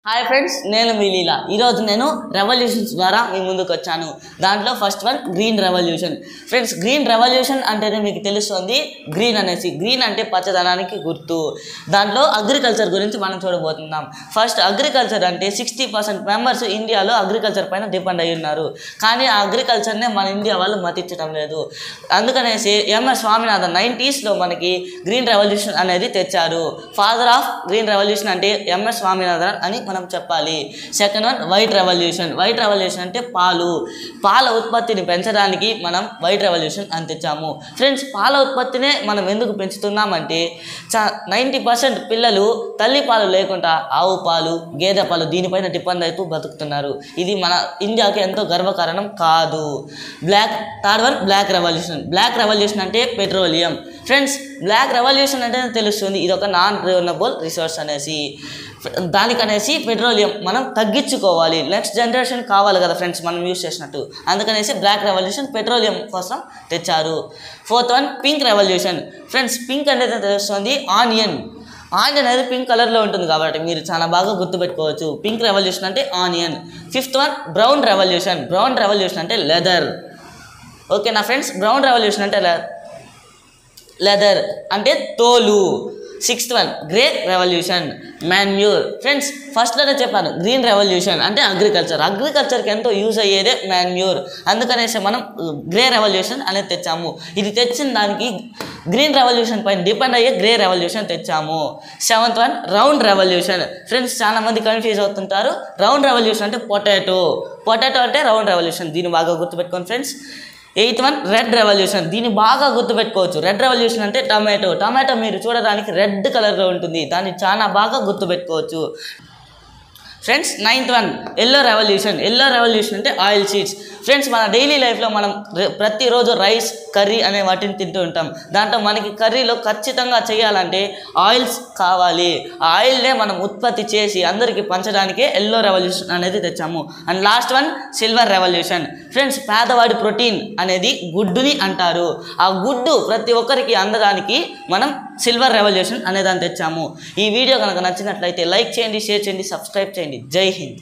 Hi friends, నేను మీ లీలా. ఈరోజు నేను రెవల్యూషన్స్ ద్వారా మీ ముందుకు వచ్చాను. దాంట్లో first one green revolution. Friends, green revolution అంటేనే మీకు తెలుస్తుంది గ్రీన్ అనేసి. గ్రీన్ అంటే పచ్చదనానికి గుర్తు. దాంట్లో అగ్రికల్చర్ గురించి మనం చూడబోతున్నాం. ఫస్ట్, అగ్రికల్చర్ అంటే 60% మెంబర్స్ ఇండియాలో అగ్రికల్చర్ పైన డిపెండ్ అయ్యి ఉన్నారు. కానీ ఆ అగ్రికల్చర్నే మన ఇండియా వాళ్ళు మతించడం లేదు. అందుకనేసి ఎంఎస్ స్వామినాథన్ 90s మనకి గ్రీన్ రెవల్యూషన్ అనేది తెచ్చారు. ఫాదర్ ఆఫ్ గ్రీన్ రెవల్యూషన్ అంటే ఎంఎస్ స్వామినాథన్ అని మనం చెప్పాలి. Second one white revolution. White revolution అంటే పాల ఉత్పత్తిని పెంచడానికి మనం వైట్ రెవల్యూషన్ అని తెచ్చాము. ఫ్రెండ్స్, పాల ఉత్పత్తినే మనం ఎందుకు పెంచుతున్నామంటే 90% పిల్లలు తల్లి పాలు లేకుండా ఆవు పాలు, గేదె పాలు దీనిపైన డిపెండ్ అవుతూ బతుకుతున్నారు. ఇది మన ఇండియాకి ఎంతో గర్వకారణం కాదు. Third one black revolution. Black revolution అంటే పెట్రోలియం. ఫ్రెండ్స్, బ్లాక్ రెవల్యూషన్ అంటే తెలుస్తుంది ఇది ఒక నాన్ రిన్యూవబుల్ రిసోర్స్ అనేసి. దానికనేసి పెట్రోలియం మనం తగ్గించుకోవాలి. నెక్స్ట్ జనరేషన్ కావాలి కదా ఫ్రెండ్స్ మనం యూజ్ చేసినట్టు. అందుకనేసి బ్లాక్ రెవల్యూషన్ పెట్రోలియం కోసం తెచ్చారు. Fourth one pink revolution. Friends, pink అనేది తెలుస్తుంది ఆనియన్ అనేది పింక్ కలర్లో ఉంటుంది కాబట్టి మీరు చాలా బాగా గుర్తుపెట్టుకోవచ్చు. పింక్ రెవల్యూషన్ అంటే onion. Fifth one brown revolution. Brown revolution అంటే లెదర్. ఓకేనా ఫ్రెండ్స్, బ్రౌన్ రెవల్యూషన్ అంటే లెదర్ అంటే తోలు. Sixth one grey revolution, manure. Friends, ఫస్ట్లోనే చెప్పాను గ్రీన్ రెవల్యూషన్ అంటే అగ్రికల్చర్కి ఎంతో యూజ్ అయ్యేదే మాన్యూర్. అందుకనేసి మనం గ్రే రెవల్యూషన్ అనేది తెచ్చాము. ఇది తెచ్చిన దానికి గ్రీన్ రెవల్యూషన్ పైన డిపెండ్ అయ్యే గ్రే రెవల్యూషన్ తెచ్చాము. Seventh one round revolution. Friends, చాలామంది కన్ఫ్యూజ్ అవుతుంటారు. రౌండ్ రెవల్యూషన్ అంటే పొటాటో అంటే రౌండ్ రెవల్యూషన్. దీన్ని బాగా గుర్తుపెట్టుకోండి friends. Eighth one red revolution. దీన్ని బాగా గుర్తుపెట్టుకోవచ్చు. రెడ్ రెవల్యూషన్ అంటే టమాటో మీరు చూడడానికి రెడ్ కలర్లో ఉంటుంది. దాన్ని చాలా బాగా గుర్తుపెట్టుకోవచ్చు. Friends, ninth one yellow revolution. Yellow revolution అంటే ఆయిల్ సీడ్స్. ఫ్రెండ్స్, మన డైలీ లైఫ్లో మనం ప్రతిరోజు రైస్, కర్రీ అనే వాటిని తింటూ ఉంటాం. దాంట్లో మనకి కర్రీలో ఖచ్చితంగా చేయాలంటే ఆయిల్స్ కావాలి. ఆ ఆయిల్నే మనం ఉత్పత్తి చేసి అందరికీ పంచడానికే ఎల్లో రెవల్యూషన్ అనేది తెచ్చాము. And last one silver revolution. Friends, పేదవాడి ప్రోటీన్ అనేది గుడ్డుని అంటారు. ఆ గుడ్డు ప్రతి ఒక్కరికి అందడానికి మనం సిల్వర్ రెవల్యూషన్ అనేదాన్ని తెచ్చాము. ఈ వీడియో కనుక నచ్చినట్లయితే లైక్ చేయండి, షేర్ చేయండి, సబ్స్క్రైబ్ చేయండి. జై హింద్.